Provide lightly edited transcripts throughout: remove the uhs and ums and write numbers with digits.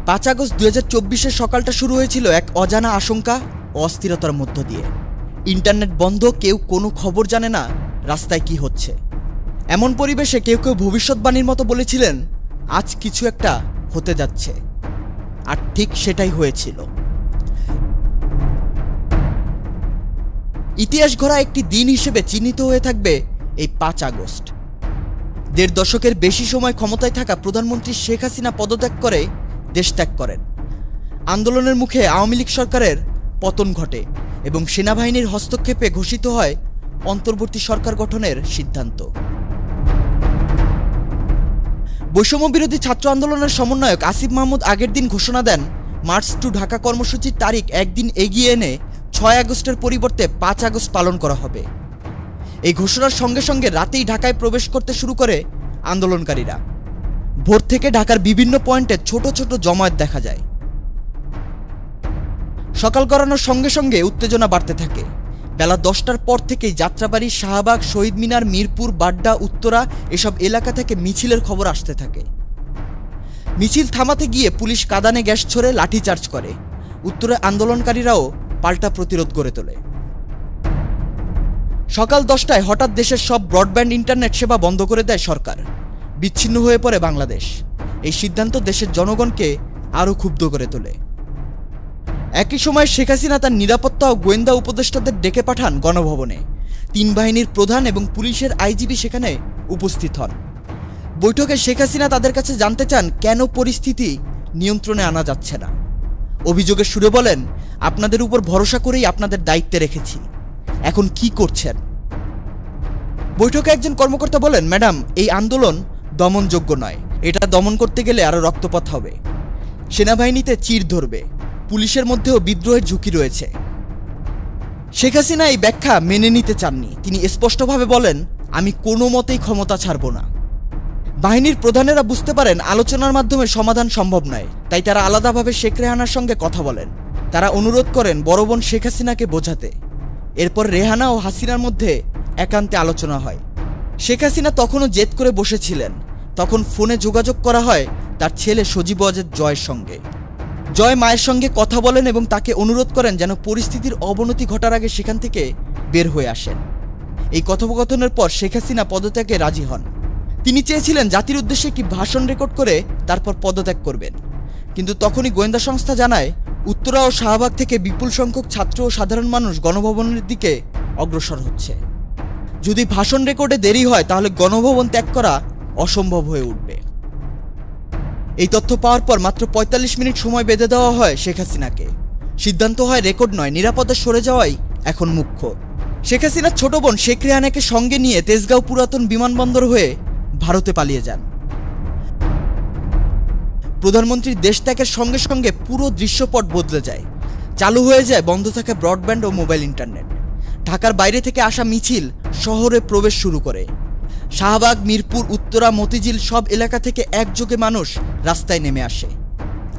5 August 2024-এর সকালটা শুরু হয়েছিল এক অজানা আশঙ্কা ও অস্থিরতার মধ্য দিয়ে। ইন্টারনেট বন্ধ, কেউ কোনো খবর জানে না রাস্তায় কি হচ্ছে। এমন পরিবেশে কেউ কেউ ভবিষ্যৎবাণীর মতো বলেছিলেন আজ কিছু একটা হতে যাচ্ছে, আর ঠিক সেটাই হয়েছিল। ইতিহাস গড়া একটি দিন হিসেবে চিহ্নিত হয়ে থাকবে এই 5 আগস্ট। 1.5 দশকের বেশি সময় ক্ষমতায় থাকা প্রধানমন্ত্রী শেখ হাসিনা পদত্যাগ করে দেশ ত্যাগ করেন। আন্দোলনের মুখে আওয়ামী লীগ সরকারের পতন ঘটে এবং সেনাবাহিনীর হস্তক্ষেপে ঘোষিত হয় অন্তর্বর্তী সরকার গঠনের সিদ্ধান্ত। বৈষম্য বিরোধী ছাত্র আন্দোলনের সমন্বয়ক আসিফ মাহমুদ আগের দিন ঘোষণা দেন মার্চ টু ঢাকা কর্মসূচির তারিখ একদিন এগিয়ে এনে 6 আগস্টের পরিবর্তে 5 আগস্ট পালন করা হবে। এই ঘোষণার সঙ্গে সঙ্গে রাতেই ঢাকায় প্রবেশ করতে শুরু করে আন্দোলনকারীরা। ভোর থেকে ঢাকার বিভিন্ন পয়েন্টে ছোট ছোট জমায়েত দেখা যায়। সকাল গড়ানোর সঙ্গে সঙ্গে উত্তেজনা বাড়তে থাকে। বেলা 10টার পর থেকেই যাত্রাবাড়ি, শাহবাগ, শহীদ মিনার, মিরপুর, বাড্ডা, উত্তরা এসব এলাকা থেকে মিছিলের খবর আসতে থাকে। মিছিল থামাতে গিয়ে পুলিশ কাঁদানে গ্যাস ছোড়ে, লাঠিচার্জ করে। উত্তরে আন্দোলনকারীরাও পাল্টা প্রতিরোধ গড়ে তোলে। সকাল 10টায় হঠাৎ দেশের সব ব্রডব্যান্ড ইন্টারনেট সেবা বন্ধ করে দেয় সরকার। বিচ্ছিন্ন হয়ে পড়ে বাংলাদেশ। এই সিদ্ধান্ত দেশের জনগণকে আরও ক্ষুব্ধ করে তোলে। একই সময় শেখ হাসিনা তার নিরাপত্তা ও গোয়েন্দা উপদেষ্টাদের ডেকে পাঠান গণভবনে। 3 বাহিনীর প্রধান এবং পুলিশের আইজিপি সেখানে উপস্থিত হন। বৈঠকে শেখ হাসিনা তাদের কাছে জানতে চান কেন পরিস্থিতি নিয়ন্ত্রণে আনা যাচ্ছে না। অভিযোগের সুরে বলেন, আপনাদের উপর ভরসা করেই আপনাদের দায়িত্বে রেখেছি, এখন কি করছেন? বৈঠকে একজন কর্মকর্তা বলেন, ম্যাডাম, এই আন্দোলন দমনযোগ্য নয়। এটা দমন করতে গেলে আরও রক্তপাত হবে, সেনাবাহিনীতে চির ধরবে, পুলিশের মধ্যেও বিদ্রোহের ঝুঁকি রয়েছে। শেখ হাসিনা এই ব্যাখ্যা মেনে নিতে চাননি। তিনি স্পষ্টভাবে বলেন, আমি কোনো মতেই ক্ষমতা ছাড়ব না। বাহিনীর প্রধানেরা বুঝতে পারেন আলোচনার মাধ্যমে সমাধান সম্ভব নয়, তাই তারা আলাদাভাবে শেখ রেহানার সঙ্গে কথা বলেন। তারা অনুরোধ করেন বড় বোন শেখ হাসিনাকে বোঝাতে। এরপর রেহানা ও হাসিনার মধ্যে একান্তে আলোচনা হয়। শেখ হাসিনা তখনও জেদ করে বসেছিলেন। তখন ফোনে যোগাযোগ করা হয় তার ছেলে সজীব ওয়াজেদ জয়ের সঙ্গে। জয় মায়ের সঙ্গে কথা বলেন এবং তাকে অনুরোধ করেন যেন পরিস্থিতির অবনতি ঘটার আগে সেখান থেকে বের হয়ে আসেন। এই কথোপকথনের পর শেখ হাসিনা পদত্যাগে রাজি হন। তিনি চেয়েছিলেন জাতির উদ্দেশ্যে একটি ভাষণ রেকর্ড করে তারপর পদত্যাগ করবেন, কিন্তু তখনই গোয়েন্দা সংস্থা জানায় উত্তরা ও শাহবাগ থেকে বিপুল সংখ্যক ছাত্র ও সাধারণ মানুষ গণভবনের দিকে অগ্রসর হচ্ছে। যদি ভাষণ রেকর্ডে দেরি হয় তাহলে গণভবন ত্যাগ করা অসম্ভব হয়ে উঠবে। এই তথ্য পাওয়ার পর মাত্র 45 মিনিট সময় বেঁধে দেওয়া হয় শেখ হাসিনাকে। সিদ্ধান্ত হয় রেকর্ড নয়, নিরাপদে সরে যাওয়াই এখন মুখ্য। শেখ হাসিনার ছোট বোন শেখ রেহানাকে সঙ্গে নিয়ে তেজগাঁও পুরাতন বিমানবন্দর হয়ে ভারতে পালিয়ে যান। প্রধানমন্ত্রীর দেশ ত্যাগের সঙ্গে সঙ্গে পুরো দৃশ্যপট বদলে যায়। চালু হয়ে যায় বন্ধ থাকা ব্রডব্যান্ড ও মোবাইল ইন্টারনেট। ঢাকার বাইরে থেকে আসা মিছিল শহরে প্রবেশ শুরু করে। শাহবাগ, মিরপুর, উত্তরা, মতিঝিল সব এলাকা থেকে একযোগে মানুষ রাস্তায় নেমে আসে,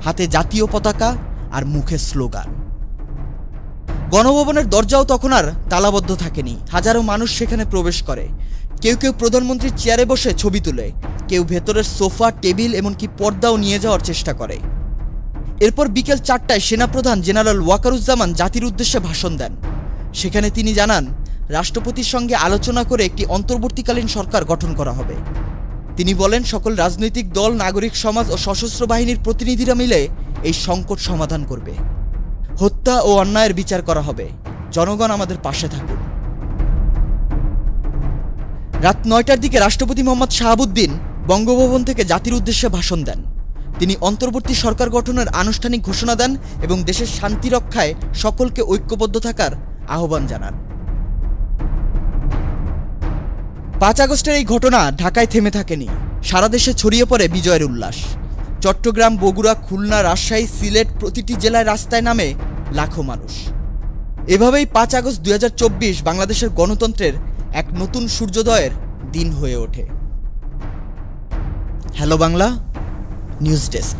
হাতে জাতীয় পতাকা আর মুখে স্লোগান। গণভবনের দরজাও তখন আর তালাবদ্ধ থাকেনি। হাজারো মানুষ সেখানে প্রবেশ করে। কেউ কেউ প্রধানমন্ত্রীর চেয়ারে বসে ছবি তুলে, কেউ ভেতরের সোফা, টেবিল এমনকি পর্দাও নিয়ে যাওয়ার চেষ্টা করে। এরপর বিকেল 4টায় সেনাপ্রধান জেনারেল ওয়াকারুজ্জামান জাতির উদ্দেশ্যে ভাষণ দেন। সেখানে তিনি জানান রাষ্ট্রপতির সঙ্গে আলোচনা করে একটি অন্তর্বর্তীকালীন সরকার গঠন করা হবে। তিনি বলেন সকল রাজনৈতিক দল, নাগরিক সমাজ ও সশস্ত্র বাহিনীর প্রতিনিধিরা মিলে এই সংকট সমাধান করবে। হত্যা ও অন্যায়ের বিচার করা হবে। জনগণ আমাদের পাশে থাকুন। রাত 9টার দিকে রাষ্ট্রপতি মোহাম্মদ শাহাবুদ্দিন বঙ্গভবন থেকে জাতির উদ্দেশ্যে ভাষণ দেন। তিনি অন্তর্বর্তী সরকার গঠনের আনুষ্ঠানিক ঘোষণা দেন এবং দেশের শান্তি রক্ষায় সকলকে ঐক্যবদ্ধ থাকার আহ্বান জানান। 5 আগস্টের এই ঘটনা ঢাকায় থেমে থাকেনি। সারা দেশে ছড়িয়ে পড়ে বিজয়ের উল্লাস। চট্টগ্রাম, বগুড়া, খুলনা, রাজশাহী, সিলেট প্রতিটি জেলায় রাস্তায় নামে লাখো মানুষ। এভাবেই 5 আগস্ট 2024 বাংলাদেশের গণতন্ত্রের এক নতুন সূর্যোদয়ের দিন হয়ে ওঠে। Hello Bangla news desk.